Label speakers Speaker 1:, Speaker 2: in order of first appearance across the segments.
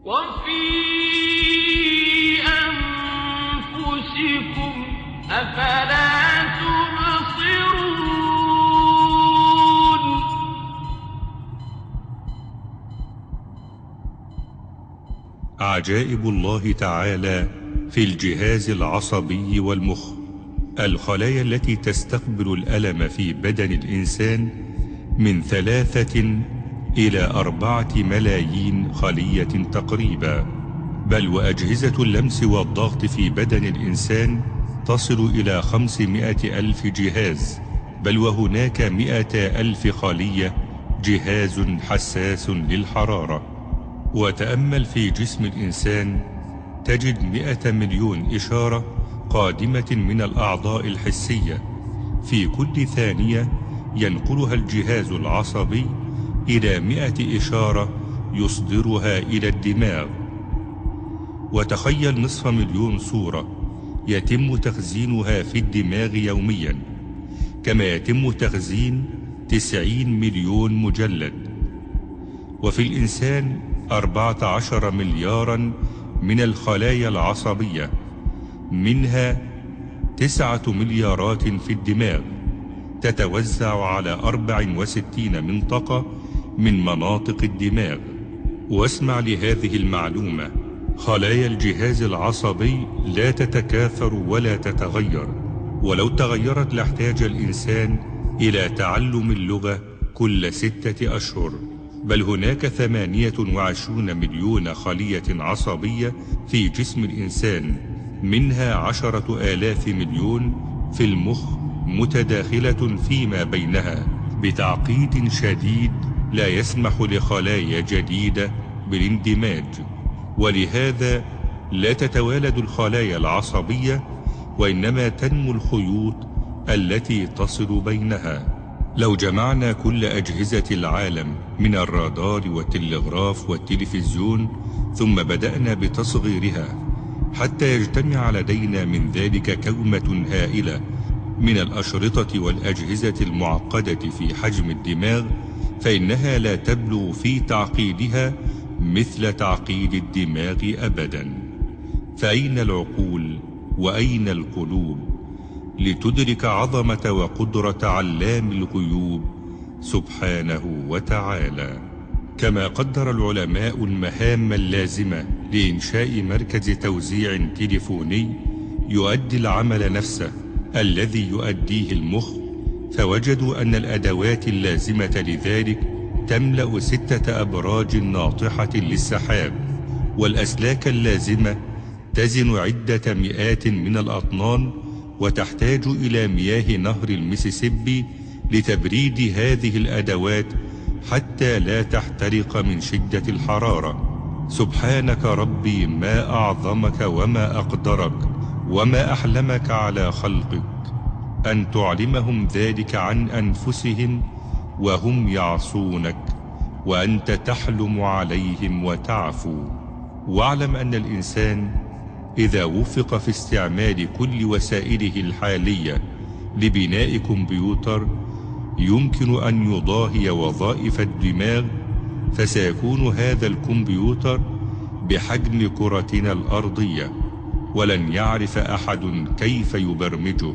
Speaker 1: وفي أنفسكم أفلا تبصرون.
Speaker 2: عجائب الله تعالى في الجهاز العصبي والمخ. الخلايا التي تستقبل الألم في بدن الإنسان من 3 إلى 4 ملايين خلية تقريبا، بل وأجهزة اللمس والضغط في بدن الإنسان تصل إلى 500,000 جهاز، بل وهناك 100,000 خلية جهاز حساس للحرارة. وتأمل في جسم الإنسان تجد 100 مليون إشارة قادمة من الأعضاء الحسية، في كل ثانية ينقلها الجهاز العصبي إلى 100 إشارة يصدرها إلى الدماغ. وتخيل 500,000 صورة يتم تخزينها في الدماغ يوميا، كما يتم تخزين 90 مليون مجلد. وفي الإنسان 14 مليارا من الخلايا العصبية، منها 9 مليارات في الدماغ، تتوزع على 64 منطقة من مناطق الدماغ. واسمع لهذه المعلومة: خلايا الجهاز العصبي لا تتكاثر ولا تتغير، ولو تغيرت لاحتاج الإنسان إلى تعلم اللغة كل 6 أشهر. بل هناك 28 مليون خلية عصبية في جسم الإنسان، منها 10,000 مليون في المخ متداخلة فيما بينها بتعقيد شديد لا يسمح لخلايا جديدة بالاندماج. ولهذا لا تتوالد الخلايا العصبية، وإنما تنمو الخيوط التي تصل بينها. لو جمعنا كل أجهزة العالم من الرادار والتلغراف والتلفزيون ثم بدأنا بتصغيرها حتى يجتمع لدينا من ذلك كومة هائلة من الأشرطة والأجهزة المعقدة في حجم الدماغ، فإنها لا تبلغ في تعقيدها مثل تعقيد الدماغ أبدا. فأين العقول وأين القلوب لتدرك عظمة وقدرة علام الغيوب سبحانه وتعالى؟ كما قدر العلماء المهام اللازمة لإنشاء مركز توزيع تليفوني يؤدي العمل نفسه الذي يؤديه المخ، فوجدوا أن الأدوات اللازمة لذلك تملأ 6 أبراج ناطحة للسحاب، والأسلاك اللازمة تزن عدة مئات من الأطنان، وتحتاج إلى مياه نهر الميسيسيبي لتبريد هذه الأدوات حتى لا تحترق من شدة الحرارة. سبحانك ربي، ما أعظمك وما أقدرك وما أحلمك على خلقك أن تعلمهم ذلك عن أنفسهم وهم يعصونك، وأنت تحلم عليهم وتعفو. واعلم أن الإنسان إذا وفق في استعمال كل وسائله الحالية لبناء كمبيوتر يمكن أن يضاهي وظائف الدماغ، فسيكون هذا الكمبيوتر بحجم كرتنا الأرضية، ولن يعرف أحد كيف يبرمجه.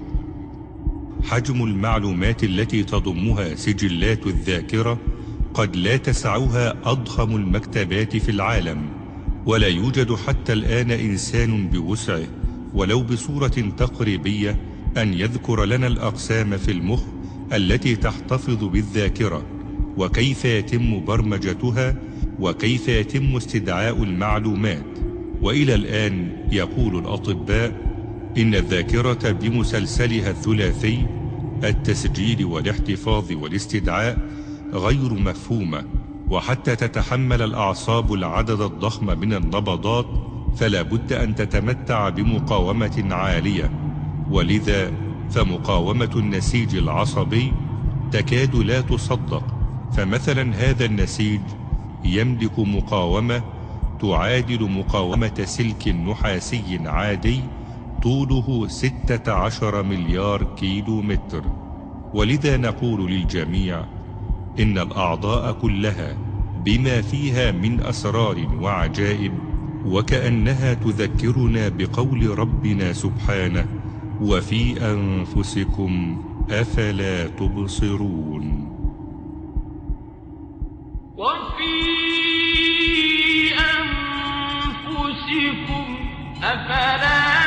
Speaker 2: حجم المعلومات التي تضمها سجلات الذاكرة قد لا تسعها أضخم المكتبات في العالم، ولا يوجد حتى الآن إنسان بوسعه ولو بصورة تقريبية أن يذكر لنا الأقسام في المخ التي تحتفظ بالذاكرة، وكيف يتم برمجتها، وكيف يتم استدعاء المعلومات. وإلى الآن يقول الأطباء إن الذاكرة بمسلسلها الثلاثي، التسجيل والاحتفاظ والاستدعاء، غير مفهومة، وحتى تتحمل الأعصاب العدد الضخم من النبضات فلا بد أن تتمتع بمقاومة عالية، ولذا فمقاومة النسيج العصبي تكاد لا تصدق. فمثلا هذا النسيج يملك مقاومة تعادل مقاومة سلك نحاسي عادي طوله 16 مليار كيلو متر. ولذا نقول للجميع إن الأعضاء كلها بما فيها من أسرار وعجائب، وكأنها تذكرنا بقول ربنا سبحانه: وفي أنفسكم أفلا تبصرون.
Speaker 1: وفي أنفسكم أفلا